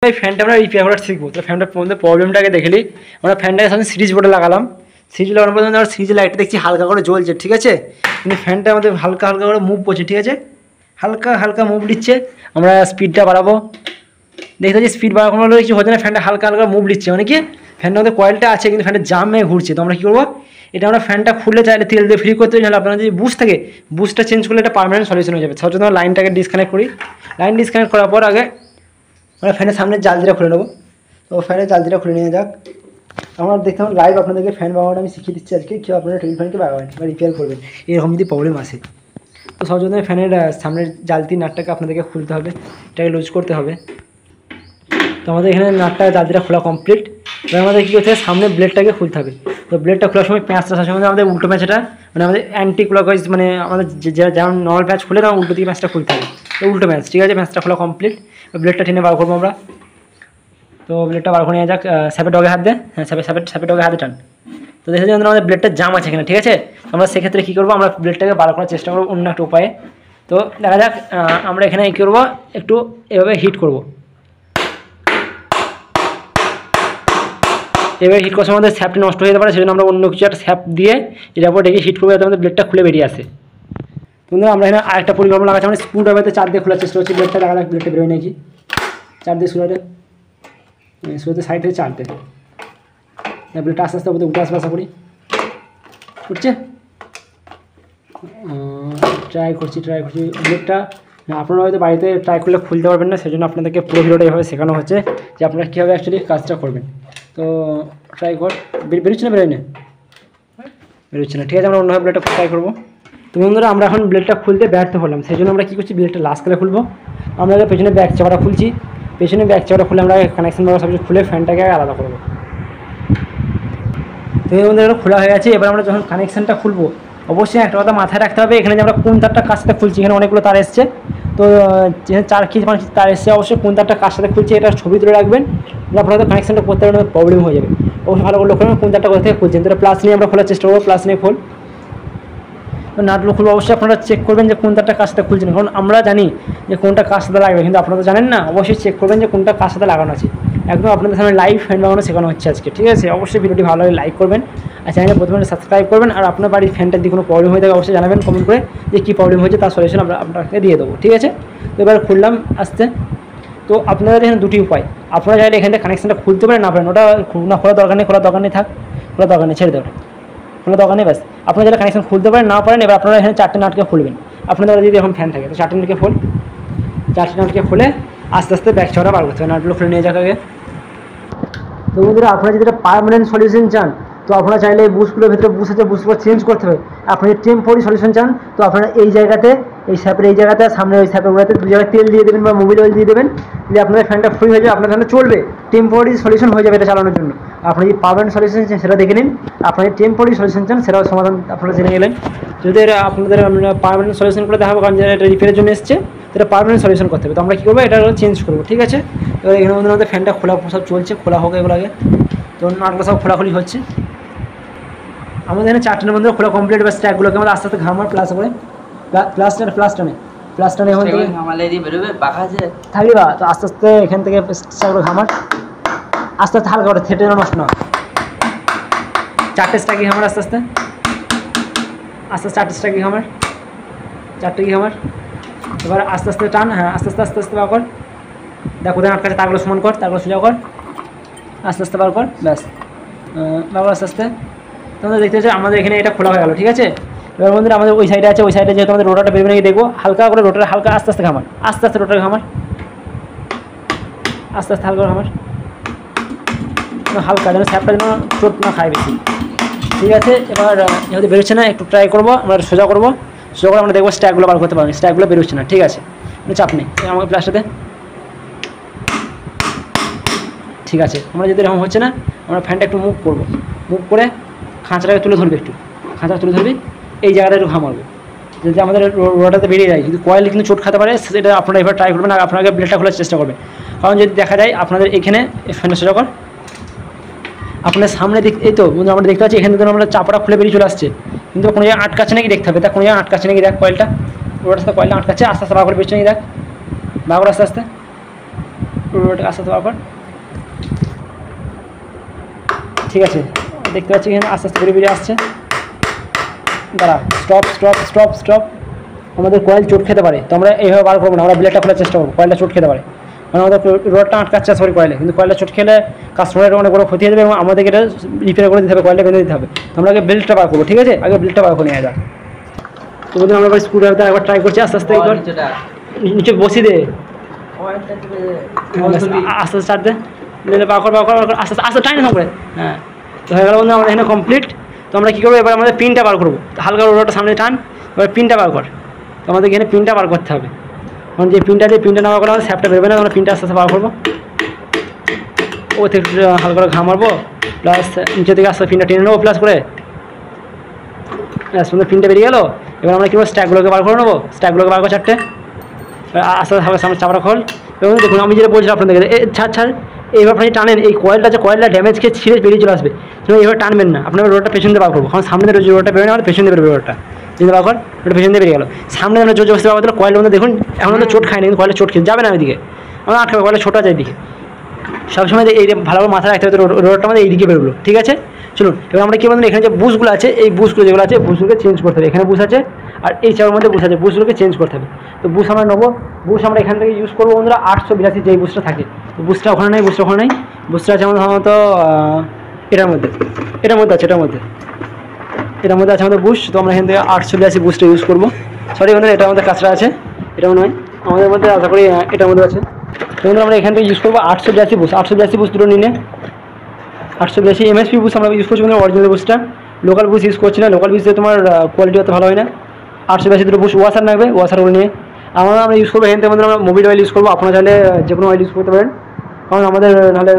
এই ফ্যানটা আমরা রিপেয়ার করা শিখবো। তো ফ্যানটার মধ্যে প্রবলেমটাকে দেখে নিই। আমরা ফ্যানটাকে সামনে সিরিজ বোর্ডে লাগালাম। সিরিজ লাগানোর পর আমরা সিরিজের লাইটটা দেখছি হালকা করে জ্বলছে, ঠিক আছে, কিন্তু ফ্যানটা আমাদের হালকা হালকা করে মুভ করছে, ঠিক আছে, হালকা হালকা মুভ দিচ্ছে। আমরা স্পিডটা বাড়াবো, দেখতে পাচ্ছি স্পিড বাড়ানো হলে কিছু হচ্ছে না, ফ্যানটা হালকা হালকা মুভ দিচ্ছে, মানে কি ফ্যানটার মধ্যে কয়েলটা আছে কিন্তু ফ্যানটা জামে ঘুরছে। তো আমরা কী করবো, এটা আমরা ফ্যানটা খুললে চাইলে তেল দিয়ে ফ্রি করতে নাহলে আপনারা যদি বুস্ট থাকে বুস্টটা চেঞ্জ করলে এটা পার্মানেন্ট সলিউশন হয়ে যাবে। সচেতন লাইনটাকে ডিসকানেক্ট করি। লাইন ডিসকানেক্ট করার পর আগে আমরা ফ্যানের সামনে জালজিটা খুলে নেবো। তো ফ্যানের জালজিটা খুলে নিয়ে যাক। আমরা দেখতাম লাইভ আপনাদেরকে ফ্যান বাগানো আমি শিখিয়ে দিচ্ছি আজকে, কেউ আপনারা টেবিল ফ্যানকে বাগাবেন বা রিপেয়ার করবেন এরকম যদি প্রবলেম আসে। তো সচেতন ফ্যানের সামনের জালতি নাটটাকে আপনাদেরকে খুলতে হবে, এটাকে লুজ করতে হবে। তো আমাদের এখানে নাটটা জালতিটা খোলা কমপ্লিট। এবার আমাদের কী করতে হবে, সামনে ব্লেডটাকে খুলতে হবে। তো ব্লেডটা খোলার সময় প্যাঁচটা সবসময় আমাদের উল্টো প্যাঁচটা, মানে আমাদের অ্যান্টি ক্লকওয়াইজ, মানে আমাদের যেমন নর্মাল প্যাঁচ খুলে তখন উল্টো দিকে প্যাঁচটা খুলতে হবে। তো উল্টো প্যাঁচ, ঠিক আছে, প্যাঁচটা খোলা কমপ্লিট। ব্লেডটা টেনে বার করবো আমরা। তো ব্লেডটা বার করে নিয়ে যাক, স্যাপের ডগে হাত দে, হ্যাঁ স্যাপের ডগে হাতে টান। তো দেখে যান আমাদের ব্লেডটা জাম আছে এখানে, ঠিক আছে। আমরা সেক্ষেত্রে কী করবো, আমরা ব্লেডটাকে বার করার চেষ্টা করবো অন্য একটা উপায়ে। তো দেখা যাক, আমরা এখানে কী করবো, একটু এভাবে হিট করবো। এবার হিট করার সময় আমাদের স্যাপটি নষ্ট হয়ে যেতে পারে, সেজন্য আমরা অন্য কিছু একটা স্যাপ দিয়ে এটার উপর ডেকে হিট করবো যাতে আমাদের ব্লেডটা খুলে বেরিয়ে আসে। বন্ধুরা আমরা এখানে আরেকটা পরিকল্পনা লাগাচ্ছি, আমরা স্ক্রু ড্রাইভারতে চার দিয়ে খোলার চেষ্টা করছি। ব্লেডটা লাগা, ব্লেডটা বেরোয় নাকি, চার দিয়ে শুরুতে সাইড থেকে চার দেয়, ব্লেডটা আস্তে আস্তে উঠে আসবে, আশা করি উঠছে। ট্রাই করছি ব্লেডটা। আপনারা হয়তো বাড়িতে ট্রাই করলে খুলতে পারবেন না, সেজন্য আপনাদেরকে পুরো ভিডিওটা এভাবে শেখানো হচ্ছে যে আপনারা কীভাবে অ্যাকচুয়ালি কাজটা করবেন। তো ট্রাই কর, বেরোচ্ছে না, বেরোয় না, বেরোচ্ছে না, ঠিক আছে, আমরা অন্যভাবে ব্লেডটা ট্রাই করবো। তো বন্ধুরা আমরা এখন ব্লেডটা খুলতে ব্যর্থ হলাম, সেই জন্য আমরা কী করছি, ব্লেডটা লাস্ট করে খুলবো। আমরা পেছনে ব্যাক চাপাটা খুলছি, পেছনে ব্যাক চাপাটা খুলে আমরা কানেকশন সব কিছু খুলে ফ্যানটাকে আলাদা করবো। তো এই বন্ধুরা খোলা হয়ে গেছে। এবার আমরা যখন কানেকশানটা খুলবো অবশ্যই একটা কথা মাথায় রাখতে হবে, এখানে যে আমরা কোন তারটা কার সাথে খুলছি, এখানে অনেকগুলো তার এসছে। তো যেখানে 4 কি 5 তার এসছে, অবশ্যই কোন তারটা কার সাথে খুলছে এটা ছবি তুলে রাখবেন, আপনার হয়তো কানেকশানটা করতে পারলে প্রবলেম হয়ে যাবে। অবশ্যই ভালো করে লক্ষ্য করবেন কোন তারটা কোথা থেকে খুলছেন। তো প্লাস নিয়ে আমরা খোলার চেষ্টা করবো, প্লাস নিয়ে খোল। নাটগুলো খুলবো, অবশ্যই আপনারা চেক করবেন যে কোন তারটা কার সাথে খুলছেন, কারণ আমরা জানি যে কোনটা কার সাথে লাগবে, কিন্তু আপনারা তো জানেন না। অবশ্যই চেক করবেন যে কোনটা কার সাথে লাগানো আছে। একদম আপনাদের সামনে লাইভ ফ্যান লাগানো শেখানো হচ্ছে আজকে, ঠিক আছে। অবশ্যই ভিডিওটি ভালো লাগে লাইক করবেন, আর চ্যানেলে প্রথমে সাবস্ক্রাইব করবেন। আর আপনার বাড়ির ফ্যানটার যদি কোনো প্রবলেম হয়ে থাকে অবশ্যই জানাবেন কমেন্ট করে, যে কী প্রবলেম হয়েছে তার সলিউশন আমরা আপনাকে দিয়ে দেবো, ঠিক আছে। তো এবার খুললাম আসতে। তো আপনাদের এখানে দুটি উপায়, আপনারা চাইলে এখান থেকে কানেকশানটা খুলতে পারেন, না পারেন ওটা না খোলা দরকার নেই, খোলা দরকার নেই, থাক খোলা দরকার নেই, ছেড়ে দেবেন, খোলা দরকার নেই, ব্যাস। আপনারা যারা কানেকশন খুলতে পারেন, না পারেন, এবার আপনারা এখানে 4টে নাটকে খুলবেন। আপনাদের যদি এখন ফ্যান থাকে তো 4টে নাটকে খোল, 4টে নাটকে খুলে আস্তে আস্তে ব্যাক চাওয়াটা বার করতে হবে। নাটগুলো খুলে নিয়ে যাক আগে। তো বন্ধুরা আপনারা যদি একটা পার্মানেন্ট সলিউশন চান, তো আপনারা চাইলে এই বুশগুলোর ভিতরে বুশ আছে, বুশগুলো চেঞ্জ করতে হবে। আপনি যদি টেম্পোরারি সলিউশন চান, তো আপনারা এই জায়গাতে, এই স্যাপের এই জায়গাতে, সামনে ওই স্যাপের গোড়াতে 2 জায়গায় তেল দিয়ে দেবেন বা মোবিল অয়েল দিয়ে দেবেন, যে আপনাদের ফ্যানটা ফ্রি হয়ে যাবে, আপনার ফ্যানটা চলবে, টেম্পোরারি সলিউশন হয়ে যাবে এটা চালানোর জন্য। আপনি যদি পার্মানেন্ট সলিউশন চান সেটা দেখে নিন, আপনারা টেম্পোরারি সলিউশন চান সেটাও সমাধান আপনারা জেনে গেলেন। যদি আপনাদের পার্মানেন্ট সলিউশন করে দেখাবো, কারণ এটা রিপেয়ারের জন্য এসছে, এটা পার্মানেন্ট সলিউশন করতে হবে। তো আমরা কী করবো, এটা চেঞ্জ করবো, ঠিক আছে। এবার এখানে আমাদের ফ্যানটা খোলা সব চলছে, খোলা হোক এগুলো আগে। তো নাটগুলো সব খোলাখুলি হচ্ছে। আমাদের এখানে 4টে মধ্যে খোলা কমপ্লিট। বা স্ট্যাকগুলোকে আমাদের আস্তে আস্তে ঘামার প্লাস করে প্লাস টানে এখন থেকে থাকলি বা। তো আস্তে আস্তে এখান থেকে স্ট্যাকগুলো ঘামার, আস্তে আস্তে হালকা করে থেটে নষ্ট না। 4টে স্ট্যাকি ঘামার, আস্তে আস্তে 4টে স্ট্যাকি ঘামার, 4টে কি ঘামার। এবার আস্তে আস্তে টান, হ্যাঁ আস্তে আস্তে বার কর। দেখ কোথায় আটকাছে, তারগুলো সমান কর, তারগুলো সোজা কর, আস্তে আস্তে বার কর, ব্যাস বার আস্তে আস্তে। তোমাদের দেখতে পাচ্ছ আমাদের এখানে এটা খোলা হয়ে গেল, ঠিক আছে। এবার বন্ধুরা আমাদের ওই সাইডে আছে, ওই সাইডে যেহেতু আমাদের রোটারটা বেরোবে নাকি দেখবো, হালকা করে রোটার হালকা আস্তে আস্তে ঘামার, আস্তে আস্তে রোটার ঘামার, আস্তে আস্তে হালকা ঘামার, হালকা যেন স্যাপটা যেন চোট না খায় বেশি, ঠিক আছে। এবার যেহেতু বেরোচ্ছে না, একটু ট্রাই করবো, আমরা সোজা করবো, সোজা করে আমরা দেখবো স্ট্যাকগুলো বার করতে পারবো। স্ট্যাকগুলো বেরোচ্ছে না, ঠিক আছে, চাপ নেই। আমাকে প্লাসটাতে, ঠিক আছে। আমরা যদি এরকম হচ্ছে না, আমরা ফ্যানটা একটু মুভ করবো, মুভ করে খাঁচাটাকে তুলে ধরবে, একটু খাঁচা তুলে ধরবি, এই জায়গাটা একটু ঘামাবো, যদি আমাদের রোটাতে বেরিয়ে যায়। যদি কয়েল কিন্তু চোট খাতে পারে, সেটা আপনারা এবার ট্রাই করবেন, আপনাকে ব্লেডটা খোলার চেষ্টা করবেন। কারণ যদি দেখা যায় আপনাদের এখানে ফ্যানটা সোজা কর, আপনার সামনে দিক, এই তো বন্ধু আমরা দেখতে পাচ্ছি এখানে কিন্তু আমরা চাপাটা খুলে বেরিয়ে চলে আসছে, কিন্তু কোনো জায়গায় আটকাচ্ছে নাকি দেখতে হবে। দেখ কোনো জায়গায় আটকাচ্ছে নাকি, দেখ কয়েলটা, রোটার সাথে কয়েলটা আটকাচ্ছে, আস্তে আস্তে বার করে বেরোচ্ছে নাকি, দেখ বার করে আস্তে আস্তে, রোডটা আস্তে আস্তে বার কর। ঠিক আছে, দেখতে পাচ্ছি এখানে আস্তে আস্তে বেরিয়ে আসছে। দাঁড়া, স্টপ স্টপ স্টপ স্টপ। আমাদের কয়েল চোট খেতে পারে, তো আমরা এইভাবে বার করবো না, আমরা ব্লেডটা খোলার চেষ্টা করবো। কয়েলটা চোট খেতে পারে, মানে আমাদের রোডটা আটকাচ্ছে সরি কয়েলে, কিন্তু কয়েলটা চোট খেলে কাস্টমারের অনেক বড় ক্ষতি হয়ে যাবে এবং আমাদেরকে এটা রিপেয়ার করে দিতে হবে, কয়েলটা বেঁধে দিতে হবে। তো আমরা আগে বেল্টটা বার করবো, ঠিক আছে? আগে বেল্টটা বার করে নেওয়া যাক। তো বলতে আমরা স্ক্রু ড্রাইভারটা একবার ট্রাই করছি, আস্তে আস্তে নিচে বসিয়ে দে, আস্তে আস্তে চার দে, বার কর বার কর বার কর, আস্তে আস্তে টাইম না করে। হ্যাঁ, তো হয়ে গেল বন্ধু আমাদের এখানে কমপ্লিট। তো আমরা কী করবো এবার, আমাদের পিনটা বার করবো, হালকা রোডটা সামনে টান, এবার পিনটা বার কর। তো আমাদের এখানে পিনটা বার করতে হবে, কারণ যে পিনটা না বার করলে আমাদের স্যাপটা বেরোবে না। আমরা পিনটা আস্তে আস্তে বার করবো, ও থেকে হালকা করে ঘা মারবো, প্লাস নিচে থেকে আস্তে পিনটা টেনে নেবো প্লাস করে, সুন্দর পিনটা বেরিয়ে গেলো। এবার আমরা কী করবো, স্ট্যাকগুলোকে বার করে নেবো, স্ট্যাকগুলোকে বার করে চারটে, আস্তে আস্তে সামনে চাপড়া খোল। এবং দেখুন আমি যেটা বলছিলাম আপনাদেরকে, ছাড় ছাড়, এইভাবে আপনি টানেন, এই কয়েলটা যে কয়েলটা ড্যামেজ খেয়ে ছিঁড়ে বেরিয়ে চলে আসবে, তো এইভাবে টানবেন না। আপনার রোডটা পেছন দিয়ে বার করবো, কারণ সামনে যে রোডটা বেরোয় না, আমাদের পেছন দিয়ে বেরোবে রোডটা, যদি বার কর ওটা পেছন দিয়ে বেরিয়ে গেলো। সামনে আমরা জোর বসতে পারবো, কয়েল মধ্যে দেখুন এখন আমাদের চোট খায়নি, কিন্তু কয়েলটা চোট খেয়ে যাবে না ওইদিকে, আমরা আটকাবে, কয়েলটা ছোটা যায় দিকে। সবসময় এই ভালোভাবে মাথায় রাখতে হবে, রোডটা আমাদের এইদিকে বেরোলো, ঠিক আছে? চলুন এবার আমরা কী বলুন, এখানে যে বুশগুলো আছে, এই বুশগুলো যেগুলো আছে, বুশগুলোকে চেঞ্জ করতে হবে। এখানে বুশ আছে আর এই চারের মধ্যে বুশ আছে, বুশগুলোকে চেঞ্জ করতে হবে। তো বুশ আমরা নেবো, বুশ আমরা এখান থেকে ইউজ করবো বন্ধুরা 882 যেই বুশটা থাকে। তো বুশটা ওখানে নেই, বুশটা ওখানে নেই, বুশটা আছে আমাদের সাধারণত এটার মধ্যে আছে, এটার মধ্যে আছে আমাদের বুশ। তো আমরা এখান থেকে 882 বুশটা ইউজ করবো। সরি বন্ধুরা, এটার মধ্যে কাঁচরা আছে, এটাও নয় আমাদের মধ্যে, আশা করি এটার মধ্যে আছে। তো আমরা এখান থেকে ইউজ করবো 882 বুশ, 882 বুশ দুটো নিয়ে 882 এমএসপি বুশ আমরা ইউজ করছি, মানে অরিজিনাল বুশটা, লোকাল বুশ ইউজ করছি না। লোকাল বুশে তোমার কোয়ালিটি অত ভালো হয় না। 882 দুটো বুশ ওয়াশার লাগবে, ওয়াশারগুলো নিয়ে আমরা ইউজ করবো। এখান থেকে আমরা মোবিল অয়েল ইউজ করবো, আপনারা চাইলে যে কোনো অয়েল ইউজ করতে পারেন, কারণ আমাদের নাহলে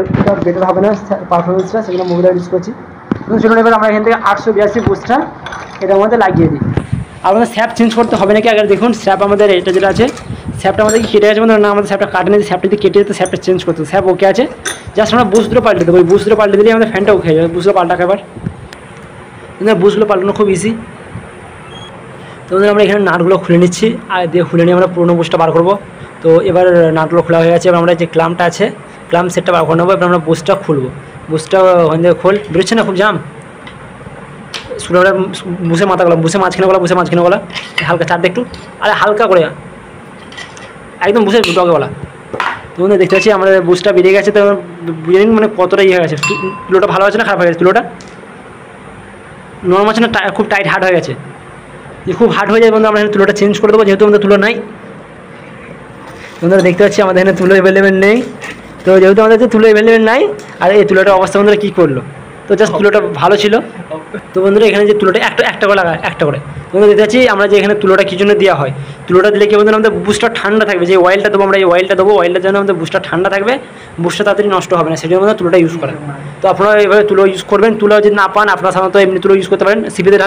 বেটার হবে না পারফরমেন্সটা, সেগুলো মোবিল অয়েল ইউজ করছি। এবং সেগুলো এবার আমরা এখান থেকে 882 বুশটা এটার মধ্যে লাগিয়ে দিই। আমাদের স্যাপ চেঞ্জ করতে হবে নাকি আগে দেখুন, স্যাপ আমাদের এটা যেটা আছে, স্যাপটা আমাদের কি কেটে গেছে বন্ধু? না, আমাদের স্যাপটা কাটেনি, স্যাপটা যদি কেটে যেতে স্যাপটা চেঞ্জ করতে, স্যাপ ওকে আছে, জাস্ট আমরা বুশ দুটো পাল্টে দেবো। ওই বুশ দুটো পাল্টে দিলেই আমাদের ফ্যানটা ওকে হয়ে যাবে। বুশগুলো পাল্টাকে এবার, বুশগুলো পাল্টানো খুব ইজি। তো আমরা এখানে নাটগুলো খুলে নিচ্ছি, আর দিয়ে খুলে নিয়ে আমরা পুরোনো বুশটা বার করবো। তো এবার নাটগুলো খোলা হয়ে গেছে, এবার আমরা যে ক্লামটা আছে, ক্লাম সেটটা বার করে নেবো। এবার আমরা বুশটা খুলবো, বুশটা ওখান থেকে খোল, বেরোচ্ছে না খুব জাম, স্ক্রুটা বুসে মাথাগুলো, বুসে মাঝখানে গলা হালকা চার একটু, আরে হালকা করে একদম বুসে ডগে গলা। তো দেখতে পাচ্ছি আমাদের বুসটা বেরিয়ে গেছে। তো বুঝে নিন মানে কতটা ইয়ে হয়ে গেছে, তুলোটা ভালো আছে না খারাপ হয়ে গেছে, তুলোটা নরম আছে না খুব টাইট হার্ড হয়ে গেছে? খুব হার্ড হয়ে যায় বন্ধু, আমরা এখানে তুলোটা চেঞ্জ করে দেবো, যেহেতু আমাদের তুলো নাই। বন্ধুরা দেখতে পাচ্ছি আমাদের এখানে তুলো অ্যাভেলেবেল নেই। তো যেহেতু আমাদের তুলো অ্যাভেলেবেল নাই, আর এই তুলোটার অবস্থা বন্ধুরা কী করলো, তো জাস্ট তুলোটা ভালো ছিল। তো বন্ধুরা এখানে যে তুলোটা একটা করে লাগায়, একটা করে বন্ধুরা দেখতে পাচ্ছি আমরা যে এখানে তুলোটা কী জন্য দেওয়া হয়, তুলোটা দিলে কি বন্ধুরা আমাদের বুস্টটা ঠান্ডা থাকবে। যে অয়েলটা দেবো আমরা, এই অয়েলটা দেবো, অয়েলটার জন্য আমাদের বুস্টটা ঠান্ডা থাকবে, বুস্টটা তাড়াতাড়ি নষ্ট হবে না, সেই জন্য আমাদের তুলোটা ইউজ করা। তো আপনারা এইভাবে তুলো ইউজ করবেন। তুলো যদি না পান, আপনারা সাধারণত এমনি তুলো ইউজ করতে পারেন, সিপিতে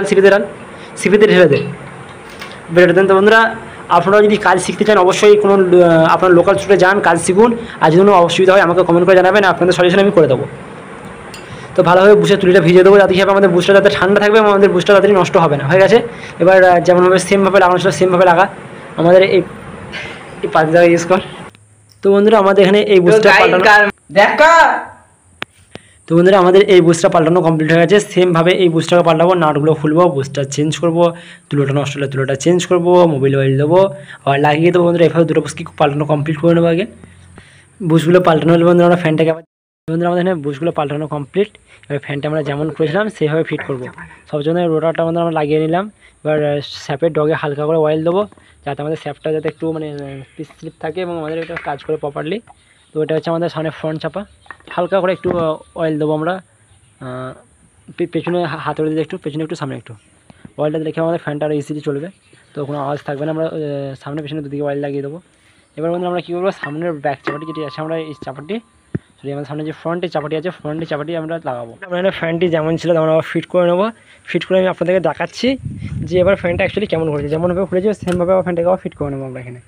ঢেলে দেন, বেড়ে দেন। তো বন্ধুরা আপনারা যদি কাজ শিখতে চান, অবশ্যই কোনো আপনার লোকাল স্টোরে যান, কাজ শিখুন। আর যদি কোনো অসুবিধা হয় আমাকে কমেন্ট করে জানাবেন, আপনাদের সাজেশন আমি করে দেবো। তো ভালোভাবে বুসের তুলিটা ভিজিয়ে দেবো, যাতে হিসাবে আমাদের বুসটা যাতে ঠান্ডা থাকবে এবং আমাদের বুসটা তাড়াতাড়ি নষ্ট হবে না। হয়ে গেছে, এবার যেমনভাবে সেমভাবে লাগানো ছিল সেমভাবে লাগা আমাদের এই 5 জায়গায় ইউজ কর। তো বন্ধুরা আমাদের এখানে এই বুসটা পাল্টানো কমপ্লিট হয়ে গেছে। সেমভাবে এই বুসটাকে পাল্টাবো, নাটগুলো খুলবো, বুসটা চেঞ্জ করবো, তুলোটা নষ্ট হলে তুলোটা চেঞ্জ করবো, মোবিল অয়েল দেবো আর লাগিয়ে দেবো। বন্ধুরা এভাবে দুটো বুসকে পাল্টানো কমপ্লিট করে নেবো। আগে বুসগুলো পাল্টানো হলে বন্ধুরা আমরা ফ্যানটাকে বন্ধুরা আমাদের এখানে বুশগুলো পাল্টানো কমপ্লিট। এবার ফ্যানটা আমরা যেমন করেছিলাম সেইভাবে ফিট করবো। সব জন্য রোটারটা আমাদের আমরা লাগিয়ে নিলাম। এবার স্যাপের ডগে হালকা করে অয়েল দেবো, যাতে আমাদের স্যাপটা যাতে একটু মানে স্লিপ থাকে এবং আমাদের এটা কাজ করে প্রপারলি। তো এটা হচ্ছে আমাদের সামনে ফ্রন্ট চাপা, হালকা করে একটু অয়েল দেবো আমরা, পেছনে হাতড়ে দিলে একটু, পেছনে একটু সামনে একটু অয়েলটা দেখে আমাদের ফ্যানটা আরও ইজিলি চলবে, তো কোনো আওয়াজ থাকবে না। আমরা সামনে পেছনে দুদিকে অয়েল লাগিয়ে দেবো। এবার বন্ধুরা আমরা কী করবো, সামনের ব্যাক চাপাটি যেটি আছে, আমরা এই চাপাটি আমাদের সামনে যে ফ্রন্টের চাপাটি আছে, ফ্রন্টের চাপাটি আমরা লাগাবো। আমরা এখানে ফ্যানটি যেমন ছিল তেমন আবার ফিট করে নেবো। ফিট করে আমি আপনাদেরকে দেখাচ্ছি যে এবার ফ্যানটা অ্যাকচুয়ালি কেমন করেছে, যেমনভাবে খুলেছে সেমভাবে আবার ফ্যানটাকে আবার ফিট করে নেবো আমরা এখানে।